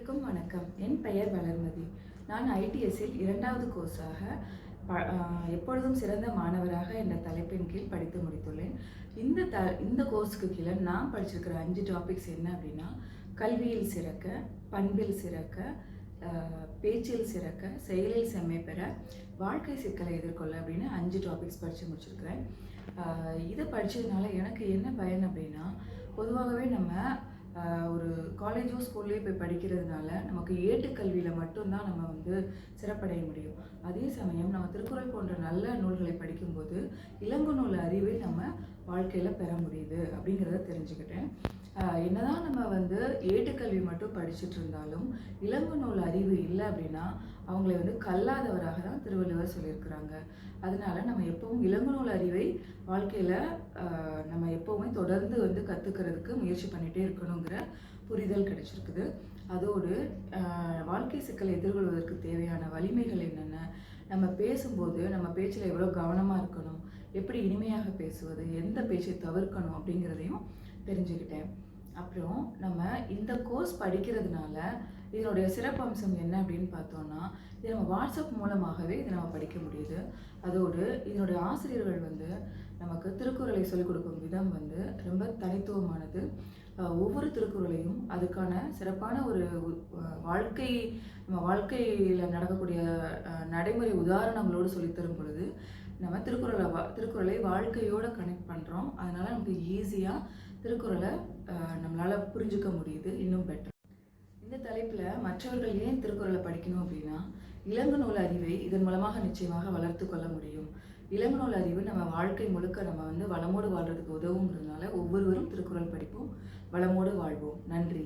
அனைவருக்கும் வணக்கம். என் பெயர் வளர்மதி. நான் ஐடிஎஸ்ஸில் 2வது கோர்ஸாக எப்பொழுதும் சிறந்த மாணவராக என்ற தலைப்பின் கீழ் படித்து முடித்துள்ளேன். இந்த கோர்ஸுக்கு கீழே நான் படிச்சிருக்கிற 5 டாபிக்ஸ் என்ன அப்படின்னா, கல்வியில் சிறக்க, பண்பில் சிறக்க, பேச்சில் சிறக்க, செயலில் செம்மை பெற, வாழ்க்கை சிக்கலை எதிர்கொள்ள அப்படின்னு 5 டாபிக்ஸ் படித்து முடிச்சிருக்கிறேன். இதை படித்ததுனால எனக்கு என்ன பயன் அப்படின்னா, பொதுவாகவே நம்ம ஒரு காலேஜோ ஸ்கூல்லையோ போய் படிக்கிறதுனால நமக்கு ஏட்டுக்கல்வியில் மட்டும்தான் நம்ம சிறப்படைய முடியும். அதே சமயம் நம்ம திருக்குறள் போன்ற நல்ல நூல்களை படிக்கும்போது இளங்கு நூல் அறிவை நம்ம வாழ்க்கையில் பெற முடியுது அப்படிங்கிறத தெரிஞ்சுக்கிட்டேன். என்னதான் நம்ம ஏட்டுக்கல்வி மட்டும் படிச்சுட்டு இருந்தாலும் இளங்கு நூல் அறிவு இல்லை அப்படின்னா அவங்களை கல்லாதவராக தான் திருவள்ளுவர் சொல்லியிருக்கிறாங்க. அதனால நம்ம எப்பவும் இளங்கு நூல் அறிவை வாழ்க்கையில் நம்ம எப்போவுமே தொடர்ந்து கற்றுக்கிறதுக்கு முயற்சி பண்ணிகிட்டே இருக்கணுங்கிற புரிதல் கிடைச்சிருக்குது. அதோடு வாழ்க்கை சிக்கலை எதிர்கொள்வதற்கு தேவையான வலிமைகள் என்னென்ன, நம்ம பேசும்போது நம்ம பேச்சில் எவ்வளோ கவனமாக இருக்கணும், எப்படி இனிமையாக பேசுவது, எந்த பேச்சை தவிர்க்கணும் அப்படிங்கிறதையும் தெரிஞ்சுக்கிட்டேன். அப்புறம் நம்ம இந்த கோர்ஸ் படிக்கிறதுனால இதனுடைய சிறப்பம்சம் என்ன அப்படின்னு பார்த்தோன்னா, இது நம்ம வாட்ஸ்அப் மூலமாகவே இதை நம்ம படிக்க முடியுது. அதோடு இதனுடைய ஆசிரியர்கள் நமக்கு திருக்குறளை சொல்லிக் கொடுக்கும் விதம் ரொம்ப தனித்துவமானது. ஒவ்வொரு திருக்குறளையும் அதுக்கான சிறப்பான ஒரு நம்ம வாழ்க்கையில் நடக்கக்கூடிய நடைமுறை உதாரணங்களோடு சொல்லித்தரும் பொழுது நம்ம திருக்குறளை வாழ்க்கையோடு கனெக்ட் பண்ணுறோம். அதனால் நமக்கு ஈஸியாக திருக்குறளை நம்மளால் புரிஞ்சுக்க முடியுது இன்னும் பெட்டர். இந்த தலைப்பில் மற்றவர்கள் ஏன் திருக்குறளை படிக்கணும் அப்படின்னா, இளங்கு நூல் அறிவை இதன் மூலமாக நிச்சயமாக வளர்த்து கொள்ள முடியும். இளங்கு நூல் அறிவு நம்ம வாழ்க்கை முழுக்க நம்ம வளமோடு வாழ்கிறதுக்கு உதவுங்கிறதுனால ஒவ்வொருவரும் திருக்குறள் படிப்போம், வளமோடு வாழ்வோம். நன்றி.